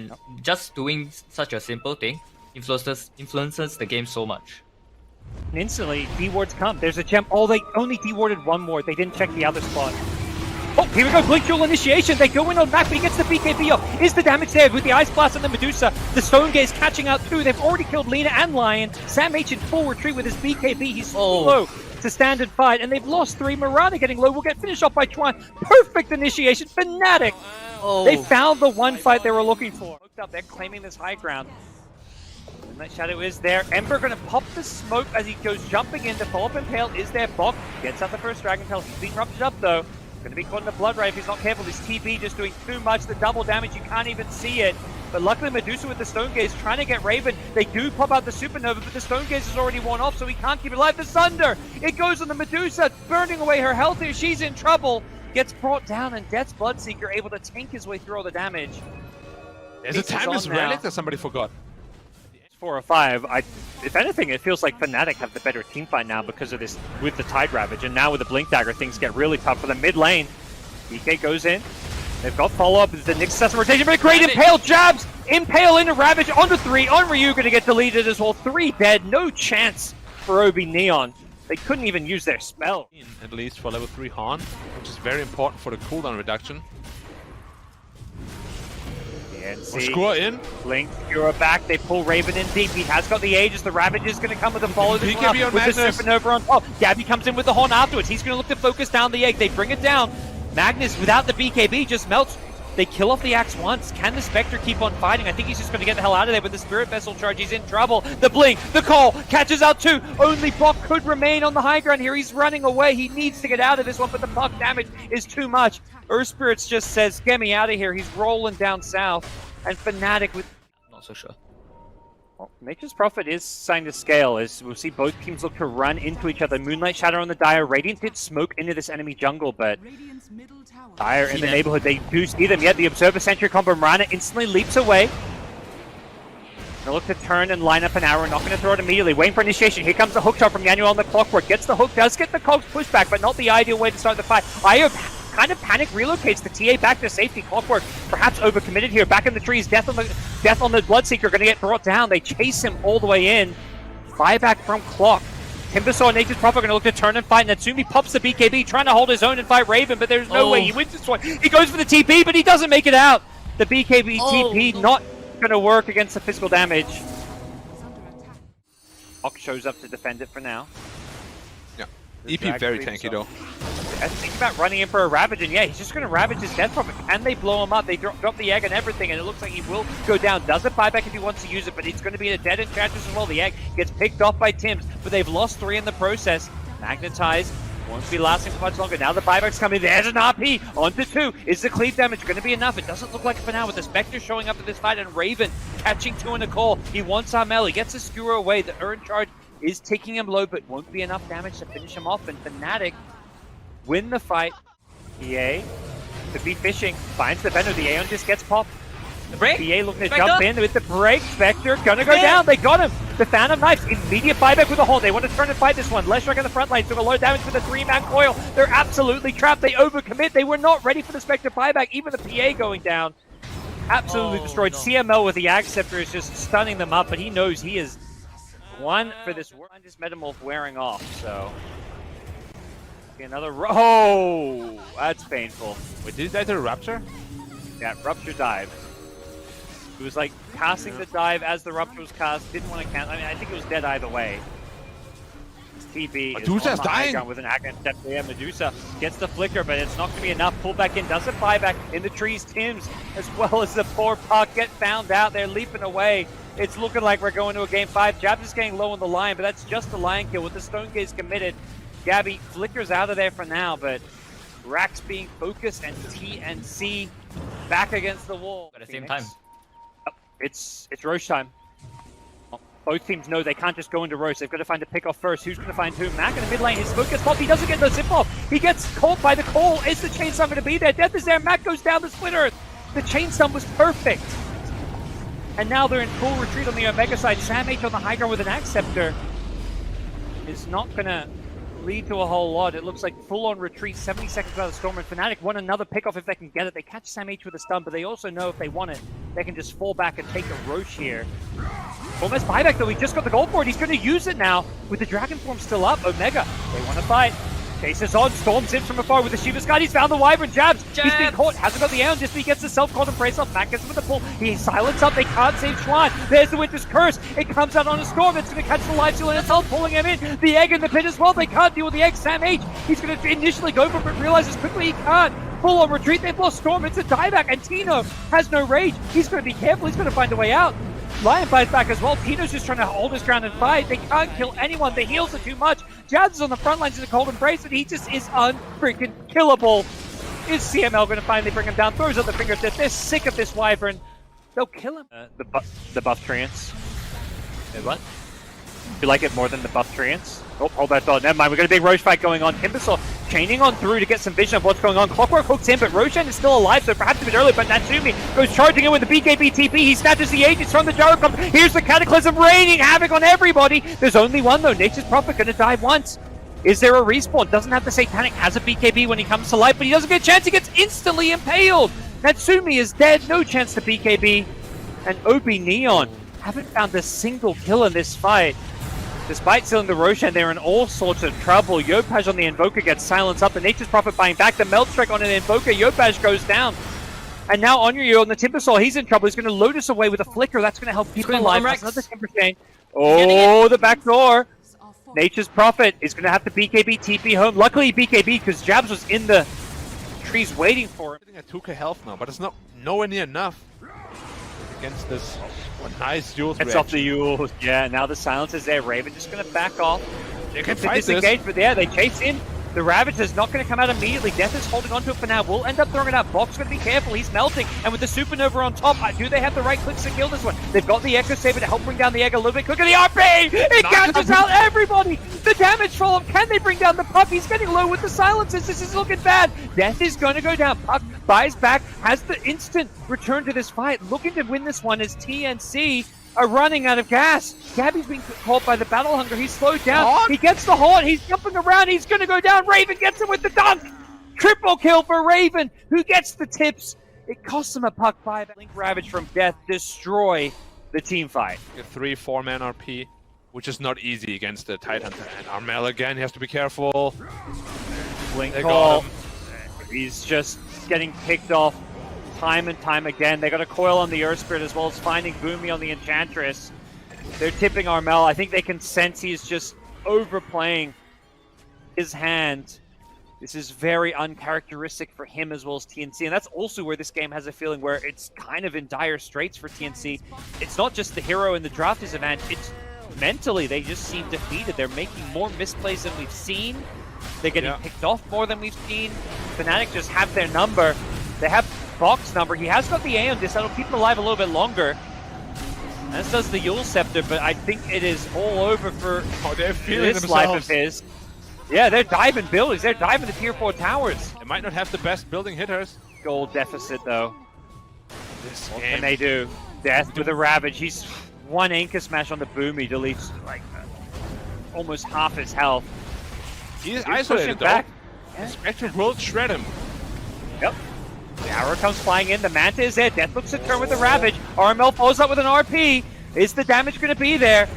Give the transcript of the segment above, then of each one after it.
And just doing such a simple thing influences the game so much. And instantly, D-wards come. There's a gem. Oh, they only D-warded one ward. They didn't check the other spot. Oh, here we go. Blink Duel initiation. They go in on Mac, but he gets the BKB off. Is the damage there with the Ice Blast and the Medusa? The Stone Gaze catching out too. They've already killed Lina and Lion. Sam H in full retreat with his BKB. He's slow to stand and fight, and they've lost 3. Marana getting low. Will get finished off by Twan. Perfect initiation. Fnatic. They found the one fight they were looking for. They're claiming this high ground. That Shadow is there. Ember going to pop the smoke as he goes jumping in. The follow-up Impale is there. Bok gets out the first Dragon Tail. He's being ruptured up though. Going to be caught in the Blood Ray if he's not careful. His TP just doing too much. The double damage, you can't even see it. But luckily Medusa with the Stone Gaze trying to get Raven. They do pop out the Supernova, but the Stone Gaze is already worn off, so he can't keep it alive. The Sunder! It goes on the Medusa, burning away her health here. She's in trouble. Gets brought down, and Death's Bloodseeker able to tank his way through all the damage. There's a timeless relic that somebody forgot. 4 or 5. If anything, it feels like Fnatic have the better team fight now because of this with the Tide Ravage, and now with the Blink Dagger, things get really tough for the mid lane. DK goes in. They've got follow-up. The Nyx Assassin rotation, but a great Impale jabs! Impale into Ravage, onto 3, on Ryu, gonna get deleted as well. 3 dead, no chance for Obi Neon. They couldn't even use their spell. At least for level 3 Han, which is very important for the cooldown reduction. Score in. Blink, you're back. They pull Raven in deep. He has got the Aegis. The Ravage is going to come with the follow with the Supernova on top. Gabby comes in with the Horn afterwards. He's going to look to focus down the egg. They bring it down. Magnus, without the BKB, just melts. They kill off the Axe once. Can the Spectre keep on fighting? I think he's just going to get the hell out of there with the Spirit Vessel charge. He's in trouble. The Blink, the call, catches out too. Only Bok could remain on the high ground here. He's running away. He needs to get out of this one, but the Bok damage is too much. Earth Spirits just says, get me out of here. He's rolling down south. And Fnatic with... Not so sure. Well, Nature's Prophet is starting to scale as we'll see both teams look to run into each other. Moonlight Shadow on the Dire. Radiant did smoke into this enemy jungle, but Dire in the neighborhood. They do see them, yet the Observer Sentry combo. Marana instantly leaps away. They'll look to turn and line up an arrow. Not going to throw it immediately. Waiting for initiation. Here comes the hook shot from Yanuel on the Clockwork. Gets the hook, does get the cogs pushed back, but not the ideal way to start the fight. Io kind of panic relocates the TA back to safety. Clockwork perhaps overcommitted here. Back in the trees. Death on the Bloodseeker going to get brought down. They chase him all the way in. Buyback from Clock. Timbersaw and Nature's Prophet going to look to turn and fight. Natsumi pops the BKB, trying to hold his own and fight Raven, but there's no way he wins this one. He goes for the TP, but he doesn't make it out. The BKB TP not going to work against the physical damage. Clock shows up to defend it for now. Yeah, EP very tanky though. Think about running in for a Ravage, and yeah, he's just going to Ravage his Death Prophet. Can they blow him up? They drop the egg and everything, and it looks like he will go down. Doesn't buy back if he wants to use it, but he's going to be in a dead enchantress as well. The egg gets picked off by Tims, but they've lost 3 in the process. Magnetized won't be lasting for much longer. Now the buyback's coming. There's an RP onto 2. Is the cleave damage going to be enough? It doesn't look like it for now with the Spectre showing up in this fight and Raven catching 2 in a call. He wants Armel. He gets a skewer away. The Urn charge is taking him low, but won't be enough damage to finish him off. And Fnatic win the fight. EA to be fishing, finds the Venom. The Aeon just gets popped. The break? EA looking to jump in with the break. Spectre gonna go down. They got him. The Phantom Knives, immediate buyback with a hold. They want to turn and fight this one. Leshrac on the front line took a lot of damage with the 3-man coil. They're absolutely trapped. They overcommit. They were not ready for the Spectre buyback. Even the PA going down. Absolutely destroyed. No. CML with the Ag Scepter is just stunning them up, but he knows he is one for this world. This Metamorph wearing off, so... Another oh, that's painful. Wait, did that do a Rupture? Yeah, Rupture dive. It was like casting the dive as the Rupture was cast. Didn't want to cast. I mean, I think it was dead either way. TB Medusa's dying with an Aghanim step there. Medusa gets the flicker, but it's not going to be enough. Pull back in, doesn't buy back in the trees. Tims, as well as the poor Puck, get found out. They're leaping away. It's looking like we're going to a game 5. Jabs is getting low on the line, but that's just a line kill with the Stone Gaze committed. Gabby flickers out of there for now, but Rax being focused and TNC back against the wall. At the same time. Oh, it's Roche time. Both teams know they can't just go into Roche. They've got to find a pick-off first. Who's going to find who? Mac in the mid lane. His smoke gets popped. He doesn't get the zip-off. He gets caught by the call. Is the Chain Stun going to be there? Death is there. Mac goes down the Split Earth. The Chain Stun was perfect. And now they're in full retreat on the Omega side. Sam H on the high ground with an Axe Scepter is not going to lead to a whole lot. It looks like full-on retreat, 70 seconds out of the Storm, and Fnatic want another pick-off if they can get it. They catch Sam H with a stun, but they also know if they want it, they can just fall back and take a Roche here. Almost buyback though, he just got the gold for it. He's going to use it now with the Dragon Form still up. Omega, they want to fight. Chases on, Storm zips from afar with the Shiva's Guide. He's found the Wyvern, jabs. He's been caught, hasn't got the Aeon, just he gets the self-caught and brace off. Matt gets him with the pull. He's silenced up, they can't save Schwan. There's the Winter's Curse. It comes out on a Storm. It's going to catch the life steal and it's all pulling him in. The egg in the pit as well. They can't deal with the egg. Sam H, he's going to initially go for it, but realizes quickly he can't. Full on retreat, they've lost Storm. It's a dieback, and Tino has no rage. He's going to be careful, he's going to find a way out. Lion buys back as well. Tino's just trying to hold his ground and fight. They can't kill anyone. The heals are too much. Jazz is on the front lines in a cold embrace, and he just is unfreaking killable. Is CML going to finally bring him down? Throws out the finger of death. They're sick of this Wyvern. They'll kill him. The buff treants. What? You like it more than the buff treants? Oh, hold that thought. Never mind. We've got a big Roche fight going on. Timbersaw chaining on through to get some vision of what's going on. Clockwork hooks in, but Roshan is still alive, so perhaps a bit early. But Natsumi goes charging in with the BKB TP. He snatches the Aegis from the Gyrocom. Here's the Cataclysm raining havoc on everybody. There's only one, though. Nature's Prophet going to die once. Is there a respawn? Doesn't have the Satanic. Has a BKB when he comes to life, but he doesn't get a chance. He gets instantly impaled. Natsumi is dead. No chance to BKB. And Obi Neon haven't found a single kill in this fight. Despite stealing the Roshan, they're in all sorts of trouble. Yopaj on the Invoker gets silenced up. The Nature's Prophet buying back. The Melt Strike on an Invoker. Yopaj goes down. And now Onryu on the Timbersaw, he's in trouble. He's going to Lotus away with a Flicker. That's going to help keep him alive. That's another Timber Chain. Oh, the back door. Nature's Prophet is going to have to BKB TP home. Luckily BKB because Jabs was in the trees waiting for him. Sitting at 2k health now, but it's not nowhere near enough against this nice Jules It's off the Yules. Yeah, now the silence is there. Raven just going to back off. They can fight disengage, but yeah, they chase in. The Ravage is not going to come out immediately. Death is holding onto it for now. We'll end up throwing it out. Bok's going to be careful. He's melting. And with the Supernova on top, do they have the right clicks to kill this one? They've got the Echo Saber to help bring down the egg a little bit quicker. The RP! It catches out everybody! The damage from him. Can they bring down the Puck? He's getting low with the silences. This is looking bad. Death is going to go down. Puck buys back, has the instant return to this fight. Looking to win this one as TNC are running out of gas. Gabby's being caught by the Battle Hunger. He's slowed down. He gets the Haunt. He's jumping around. He's going to go down. Raven gets him with the dunk. Triple kill for Raven, who gets the tips. It costs him a Puck 5. Link Ravage from Death destroy the team fight. A 3-4-man RP, which is not easy against the Tidehunter. And Armel again, he has to be careful. Blink call. He's just getting picked off time and time again. They got a coil on the Earth Spirit as well as finding Boomy on the Enchantress. They're tipping Armel. I think they can sense he's just overplaying his hand. This is very uncharacteristic for him as well as TNC, and that's also where this game has a feeling where it's kind of in dire straits for TNC. It's not just the hero and the draft disadvantage, it's mentally they just seem defeated. They're making more misplays than we've seen. They're getting picked off more than we've seen. Fnatic just have their number. They have Bok's number. He has got the Aeon Disc. That'll keep him alive a little bit longer. As does the Yule Scepter, but I think it is all over for this life of his. Yeah, they're diving buildings. They're diving the tier 4 towers. They might not have the best building hitters. Gold deficit, though. What can they do? Death with a Ravage. He's one Anchor Smash on the Boomy, deletes like almost half his health. He's isolated, though. Back. The Spectre will shred him. Yep. The arrow comes flying in. The Manta is there. Death looks to turn with the Ravage. RML follows up with an RP. Is the damage going to be there?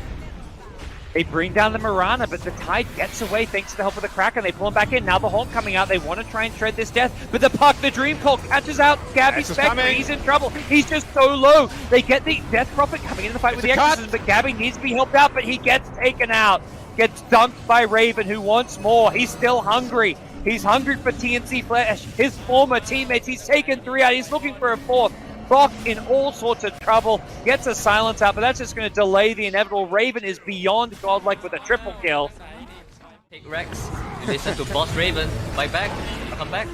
They bring down the Mirana, but the Tide gets away thanks to the help of the Kraken. They pull him back in. Now the Haunt coming out. They want to try and shred this Death. But the Puck, the Dream Call, catches out Gabby Spectre. He's in trouble. He's just so low. They get the Death Prophet coming into the fight with the Exorcism, but Gabby needs to be helped out, but he gets taken out. Gets dunked by Raven, who wants more. He's still hungry. He's hungry for TNC flesh. His former teammates, he's taken 3 out. He's looking for a 4th. Bok in all sorts of trouble. Gets a silence out, but that's just going to delay the inevitable. Raven is beyond godlike with a triple kill. Take Rex. Listen to Boss Raven. Fight back. Come back.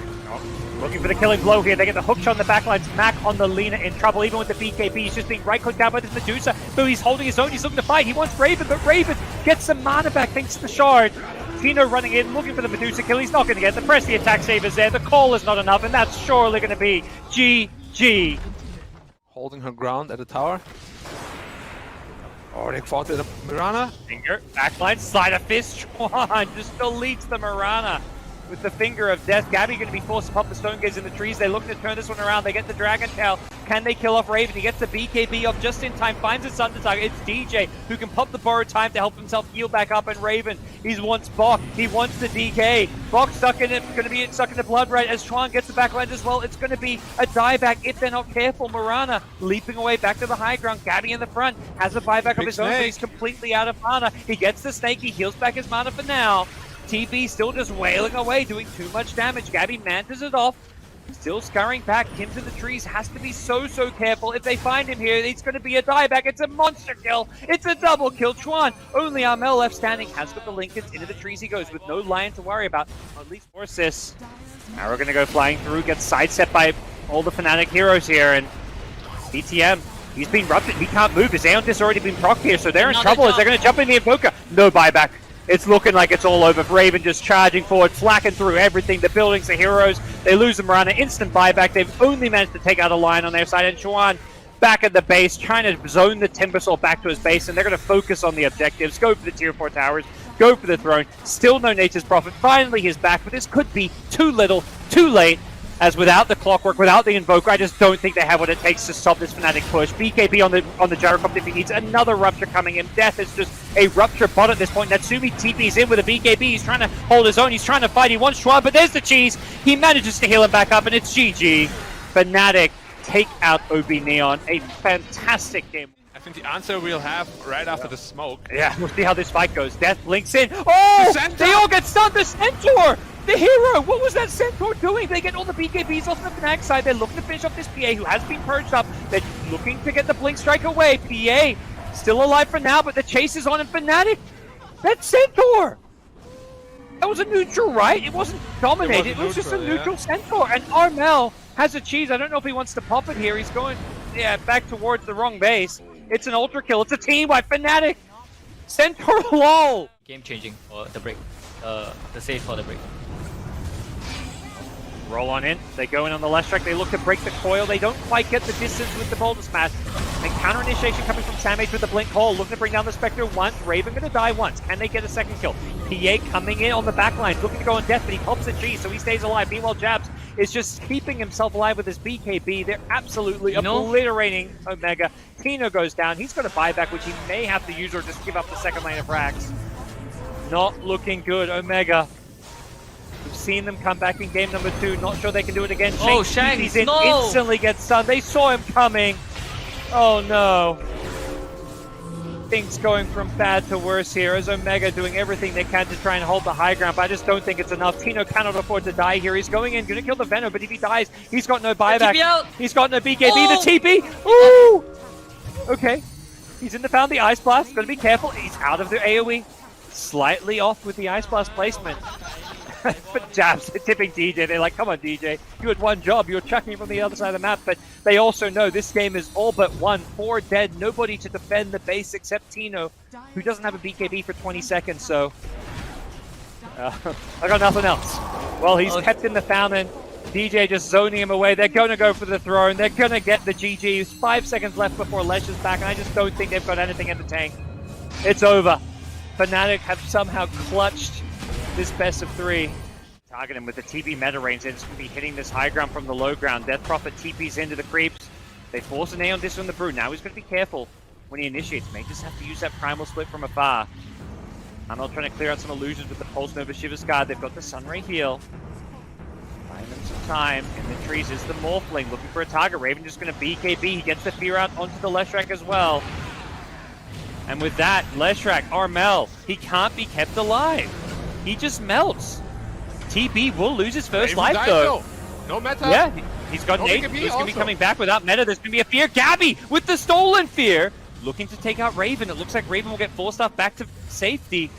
Looking for the killing blow here. They get the hook shot on the backline. Smack on the Lina in trouble, even with the BKB. He's just being right-clicked down by this Medusa. So he's holding his own. He's looking to fight. He wants Raven, but Raven gets some mana back thanks to the shard. Tino running in, looking for the Medusa kill. He's not going to get the press. The attack save is there. The call is not enough, and that's surely going to be GG. Holding her ground at the tower. Oh, they fought the Mirana. Finger, backline, side of fist, Chuan just deletes the Mirana with the finger of death. Gabby going to be forced to pop the stone gaze in the trees. They're looking to turn this one around. They get the Dragon Tail. Can they kill off Raven? He gets the BKB off just in time, finds his Thunder target. It's DJ who can pop the borrowed time to help himself heal back up, and Raven, he wants Bok. He wants the DK. Bok stuck in it, going to be stuck in the blood right as Chuan gets the backline as well. It's going to be a dieback if they're not careful. Mirana leaping away back to the high ground. Gabby in the front has a buyback of his own, but he's completely out of mana. He gets the snake. He heals back his mana for now. TB still just wailing away, doing too much damage. Gabby mantas it off. Still scurrying back. Kim's in the trees. Has to be so careful. If they find him here, it's going to be a dieback. It's a monster kill. It's a double kill. Chuan, only Armel left standing, has got the Lincolns. Into the trees he goes with no Lion to worry about. At least 4 assists. Arrow going to go flying through. Gets sidestepped by all the Fnatic heroes here. And BTM, he's been ruptured. He can't move. His Aeon Disc already been procced here, so they're in trouble as they're going to jump in the Invoker. No buyback. It's looking like it's all over. Raven just charging forward, flacking through everything. The buildings, the heroes, they lose the Mirana. Instant buyback. They've only managed to take out a line on their side. And Chuan back at the base, trying to zone the Timbersaw back to his base. And they're going to focus on the objectives. Go for the tier 4 towers. Go for the throne. Still no Nature's Prophet. Finally he's back. But this could be too little, too late. As without the clockwork, without the Invoker, I just don't think they have what it takes to stop this Fnatic push. BKB on the gyrocopter if he needs another Rupture coming in. Death is just a Rupture bot at this point. Natsumi TP's in with a BKB. He's trying to hold his own. He's trying to fight. He wants Schwab, but there's the cheese. He manages to heal him back up, and it's GG. Fnatic take out OB Neon. A fantastic game. I think the answer we'll have right after the smoke. Yeah, we'll see how this fight goes. Death blinks in. Oh, they all get stunned. The Centaur! The hero! What was that Centaur doing? They get all the BKBs off the Fnatic side. They're looking to finish off this PA who has been purged up. They're looking to get the Blink Strike away. PA still alive for now, but the chase is on in Fnatic. That Centaur! That was a neutral, right? It wasn't dominated. It was just a neutral Centaur. And Armel has a cheese. I don't know if he wants to pop it here. He's going, back towards the wrong base. It's an ultra kill. It's a team by Fnatic. Centaur lol. Game changing for the break. The save for the break. Roll on in. They go in on the left track. They look to break the coil. They don't quite get the distance with the Boulder Smash. And counter initiation coming from Samage with the Blink Hole. Looking to bring down the Spectre once. Raven going to die once. Can they get a second kill? PA coming in on the back line. Looking to go on death, but he pops a G, so he stays alive. Meanwhile, Jabs is just keeping himself alive with his BKB. They're absolutely obliterating Omega. Tino goes down. He's got a buyback, which he may have to use or just give up the second lane of Rax. Not looking good, Omega. We've seen them come back in game number 2. Not sure they can do it again. Oh, Shanks, he's in, instantly gets stunned. They saw him coming. Oh no. Things going from bad to worse here as Omega doing everything they can to try and hold the high ground, but I just don't think it's enough. Tino cannot afford to die here. He's going in, going to kill the Venom, but if he dies, he's got no buyback. He's got no BKB. Oh. The TP! Ooh! Okay. He's in the found the Ice Blast. Got to be careful. He's out of the AoE. Slightly off with the Ice Blast placement. But Jabs tipping DJ. They're like, come on, DJ. You had one job. You were chucking him from the other side of the map. But they also know this game is all but won. 4 dead. Nobody to defend the base except Tino, who doesn't have a BKB for 20 seconds. So I got nothing else. Well, he's kept in the fountain. DJ just zoning him away. They're going to go for the throne. They're going to get the GGs. 5 seconds left before Lesh is back. And I just don't think they've got anything in the tank. It's over. Fnatic have somehow clutched this best of 3. Target him with the TP meta range. They're just going to be hitting this high ground from the low ground. Death Prophet TP's into the creeps. They force an Aeon Disc on the Brew. Now he's going to be careful when he initiates. May just have to use that Primal Split from afar. Armel trying to clear out some illusions with the Pulse Nova Shiver's Guard. They've got the Sunray heal. Buying them some time. In the trees is the Morphling looking for a target. Raven just going to BKB. He gets the Fear out onto the Leshrac as well. And with that, Leshrac, Armel, he can't be kept alive. He just melts. TP will lose his first life though. No meta. Yeah, he's got an 8. He's going to be coming back without meta. There's going to be a Fear. Gabby with the stolen Fear. Looking to take out Raven. It looks like Raven will get forced off back to safety.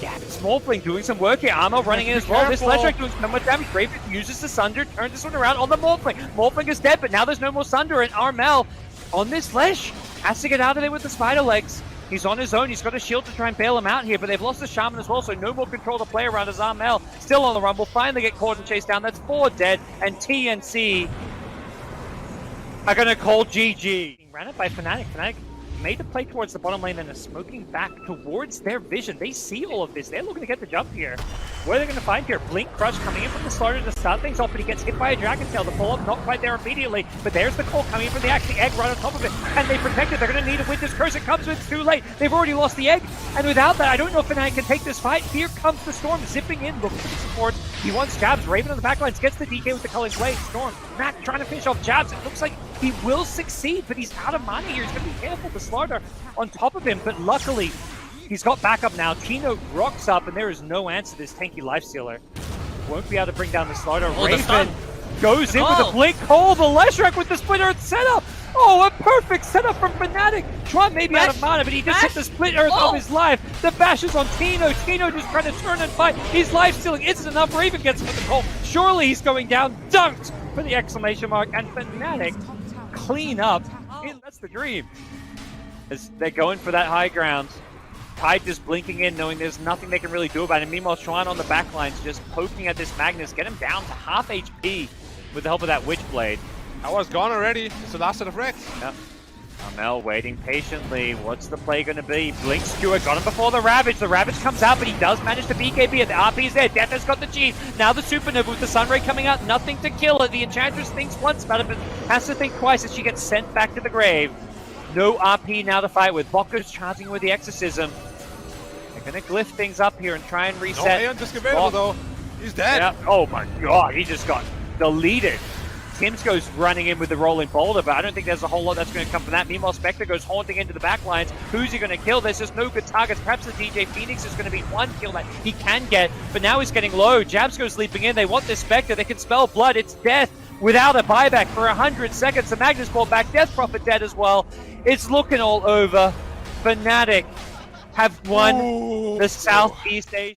Gabby, Smallfling doing some work here. Armel running in as well. This Leshrac doing so much damage. Raven uses the Sunder, turns this one around on the Morphling. Morphling is dead, but now there's no more Sunder. And Armel on this Lesh has to get out of there with the spider legs. He's on his own. He's got a shield to try and bail him out here, but they've lost the Shaman as well, so no more control to play around as Armel still on the run. Will finally get caught and chased down. That's 4 dead, and TNC are going to call GG. Ran it by Fnatic. Fnatic made the play towards the bottom lane and are smoking back towards their vision. They see all of this. They're looking to get the jump here. What are they going to find here? Blink Crush coming in from the starter to start things off, but he gets hit by a Dragon Tail. The follow-up not quite there immediately, but there's the call coming in from the Axe, the egg right on top of it, and they protect it. They're going to need a Winter's Curse. It comes, but it's too late. They've already lost the egg, and without that, I don't know if Fnatic can take this fight. Here comes the Storm zipping in, looking for the support. He wants Jabs. Raven on the backlines gets the DK with the Culling Blade. Storm, Matt trying to finish off Jabs. It looks like he will succeed, but he's out of money here. He's going to be careful. The Slaughter on top of him, but luckily, he's got backup now. Tino rocks up, and there is no answer to this tanky Lifestealer. Won't be able to bring down the Slaughter. Raven goes in with a Blink Call. The Leshrac with the Split Earth setup. Oh, a perfect setup from Fnatic. Tron may be out of mana, but he just hit the Split Earth of his life. The bash is on Tino. Tino just trying to turn and fight. His life stealing isn't enough. Raven gets him with the call. Surely he's going down. Dunked for the exclamation mark. And Fnatic clean up. That's the dream. As they're going for that high ground. Tide just blinking in, knowing there's nothing they can really do about it. Meanwhile, Shrine on the backlines just poking at this Magnus. Get him down to half HP with the help of that Witchblade. Power's gone already. It's the last set of wrecks. Yep. Amel waiting patiently. What's the play going to be? Blink Skewer got him before the Ravage. The Ravage comes out, but he does manage to BKB it. The RP is there. Death has got the cheese. Now the Supernova with the Sunray coming out. Nothing to kill it. The Enchantress thinks once about it, but has to think twice as she gets sent back to the grave. No RP now to fight with. Boko's charging with the Exorcism. They're going to glyph things up here and try and reset. No Aeon Disc available though. He's dead. Yeah. Oh my god, he just got deleted. Tims goes running in with the rolling boulder, but I don't think there's a whole lot that's going to come from that. Meanwhile, Spectre goes haunting into the backlines. Who's he going to kill? There's just no good targets. Perhaps the DJ Phoenix is going to be one kill that he can get, but now he's getting low. Jabs goes leaping in. They want this Spectre. They can spell blood. It's death without a buyback for 100 seconds. The Magnus brought back. Death Prophet dead as well. It's looking all over. Fnatic have won the Southeast Asia.